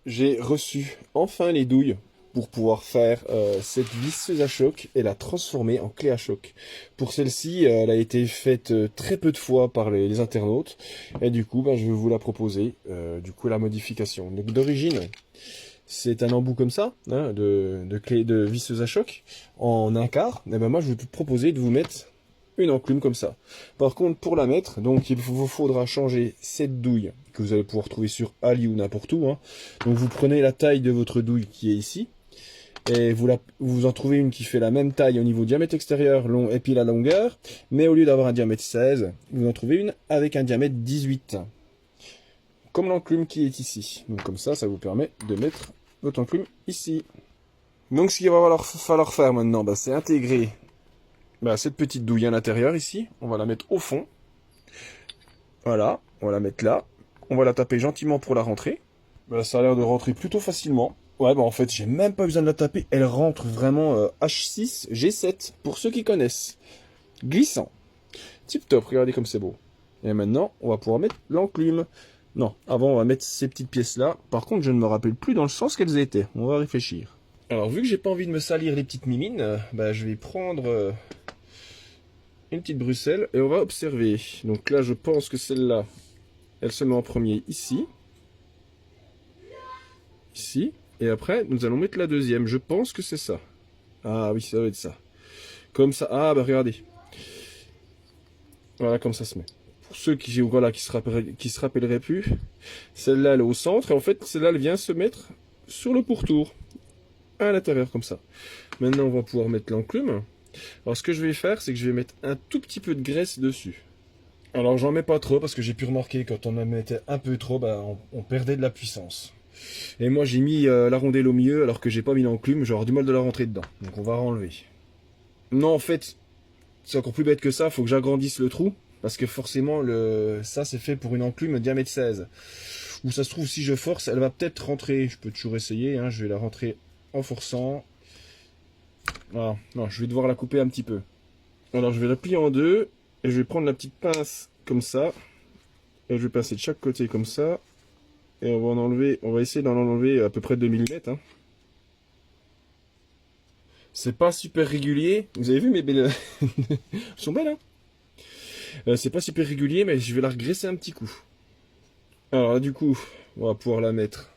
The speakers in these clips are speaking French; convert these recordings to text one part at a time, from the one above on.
j'ai reçu enfin les douilles pour pouvoir faire cette visseuse à choc et la transformer en clé à choc. Pour celle-ci, elle a été faite très peu de fois par les internautes et du coup, je vais vous la proposer, du coup la modification. Donc d'origine, c'est un embout comme ça, hein, de clé de visseuse à choc en un quart. Et ben moi, je vais vous proposer de vous mettre une enclume comme ça. Par contre, pour la mettre, donc il vous faudra changer cette douille que vous allez pouvoir trouver sur Ali ou n'importe où, hein. Donc vous prenez la taille de votre douille qui est ici, et vous en trouvez une qui fait la même taille au niveau diamètre extérieur, long et puis la longueur, mais au lieu d'avoir un diamètre 16, vous en trouvez une avec un diamètre 18. Comme l'enclume qui est ici. Donc comme ça vous permet de mettre votre enclume ici. Donc ce qu'il va falloir faire maintenant, c'est intégrer cette petite douille à l'intérieur ici. On va la mettre au fond. Voilà, on va la mettre là. On va la taper gentiment pour la rentrer. Ça a l'air de rentrer plutôt facilement. Ouais, en fait, j'ai même pas besoin de la taper. Elle rentre vraiment H6, G7, pour ceux qui connaissent. Glissant. Tip top, regardez comme c'est beau. Et maintenant, on va pouvoir mettre l'enclume. Non, avant, on va mettre ces petites pièces-là. Par contre, je ne me rappelle plus dans le sens qu'elles étaient. On va réfléchir. Alors, vu que j'ai pas envie de me salir les petites mimines, je vais prendre une petite Bruxelles et on va observer. Donc là, je pense que celle-là, elle se met en premier ici. Ici. Et après, nous allons mettre la deuxième. Je pense que c'est ça. Ah oui, ça doit être ça. Comme ça. Ah, regardez. Voilà, comme ça se met. Pour ceux qui se rappelleraient plus, celle-là, elle est au centre. Et en fait, celle-là, elle vient se mettre sur le pourtour. À l'intérieur, comme ça. Maintenant, on va pouvoir mettre l'enclume. Alors, ce que je vais faire, c'est que je vais mettre un tout petit peu de graisse dessus. Alors, j'en mets pas trop, parce que j'ai pu remarquer, quand on en mettait un peu trop, on perdait de la puissance. Et moi j'ai mis la rondelle au milieu alors que j'ai pas mis l'enclume, j'aurai du mal de la rentrer dedans. Donc on va enlever. Non, en fait, c'est encore plus bête que ça, faut que j'agrandisse le trou. Parce que forcément, ça c'est fait pour une enclume diamètre 16. Ou ça se trouve, si je force, elle va peut-être rentrer. Je peux toujours essayer, hein. Je vais la rentrer en forçant. Voilà. Non, je vais devoir la couper un petit peu. Alors je vais la plier en deux. Et je vais prendre la petite pince comme ça. Et je vais passer de chaque côté comme ça. Et on va en enlever, on va essayer d'en enlever à peu près 2 mm. Hein. C'est pas super régulier. Vous avez vu mes belles... Elles sont belles, hein. C'est pas super régulier, mais je vais la regraisser un petit coup. Alors là, du coup, on va pouvoir la mettre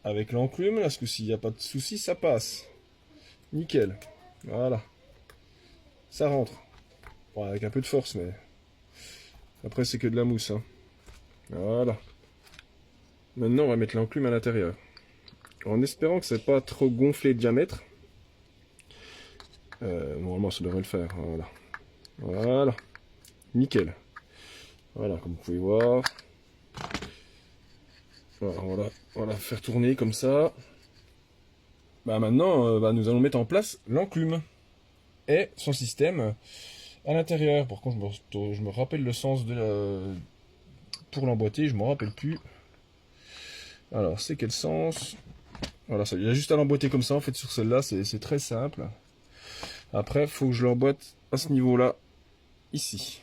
avec l'enclume. Là, ce coup-ci, il n'y a pas de souci, ça passe. Nickel. Voilà. Ça rentre. Bon, avec un peu de force, mais... Après, c'est que de la mousse. Hein. Voilà. Maintenant, on va mettre l'enclume à l'intérieur. En espérant que c'est pas trop gonflé de diamètre. Normalement, ça devrait le faire. Voilà. Voilà. Nickel. Voilà, comme vous pouvez voir. Voilà, on va la faire tourner comme ça. Maintenant, nous allons mettre en place l'enclume et son système à l'intérieur. Par contre, je me rappelle le sens pour l'emboîter, je ne me rappelle plus. Alors, c'est quel sens? Voilà, il y a juste à l'emboîter comme ça, en fait, sur celle-là, c'est très simple. Après, il faut que je l'emboîte à ce niveau-là, ici.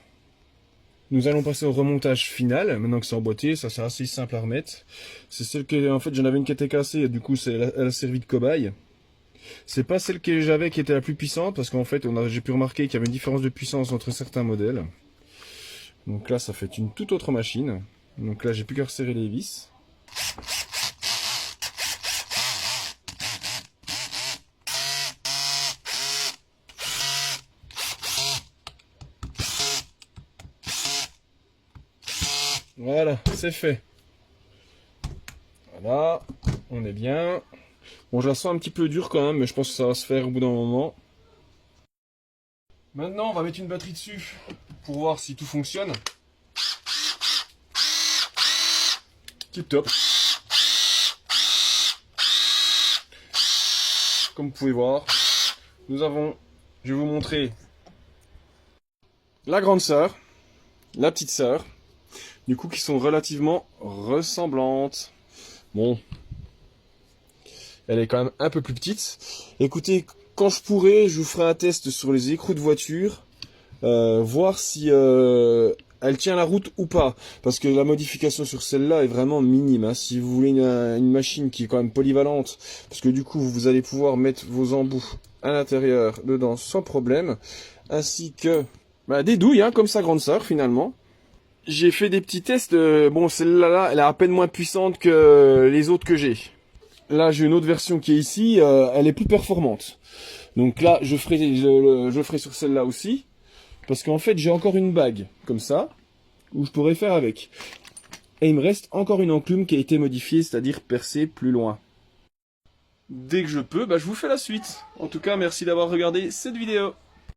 Nous allons passer au remontage final, maintenant que c'est emboîté, ça c'est assez simple à remettre. C'est celle que, en fait, j'en avais une qui était cassée, et du coup, elle a servi de cobaye. C'est pas celle que j'avais qui était la plus puissante, parce qu'en fait, j'ai pu remarquer qu'il y avait une différence de puissance entre certains modèles. Donc là, ça fait une toute autre machine. Donc là, j'ai plus qu'à resserrer les vis. Voilà, c'est fait. Voilà, on est bien. Bon, je la sens un petit peu dure quand même, mais je pense que ça va se faire au bout d'un moment. Maintenant, on va mettre une batterie dessus pour voir si tout fonctionne. Tip top. Comme vous pouvez voir, nous avons, je vais vous montrer la grande sœur, la petite sœur, du coup qui sont relativement ressemblantes. Bon, elle est quand même un peu plus petite. Écoutez, quand je pourrai, je vous ferai un test sur les écrous de voiture, voir si elle tient la route ou pas. Parce que la modification sur celle-là est vraiment minime. Hein. Si vous voulez une machine qui est quand même polyvalente, parce que du coup vous allez pouvoir mettre vos embouts à l'intérieur dedans sans problème, ainsi que des douilles, hein, comme sa grande sœur finalement. J'ai fait des petits tests. Bon, celle-là, elle est à peine moins puissante que les autres que j'ai. Là, j'ai une autre version qui est ici. Elle est plus performante. Donc là, je ferai sur celle-là aussi. Parce qu'en fait, j'ai encore une bague, comme ça, où je pourrais faire avec. Et il me reste encore une enclume qui a été modifiée, c'est-à-dire percée plus loin. Dès que je peux, je vous fais la suite. En tout cas, merci d'avoir regardé cette vidéo.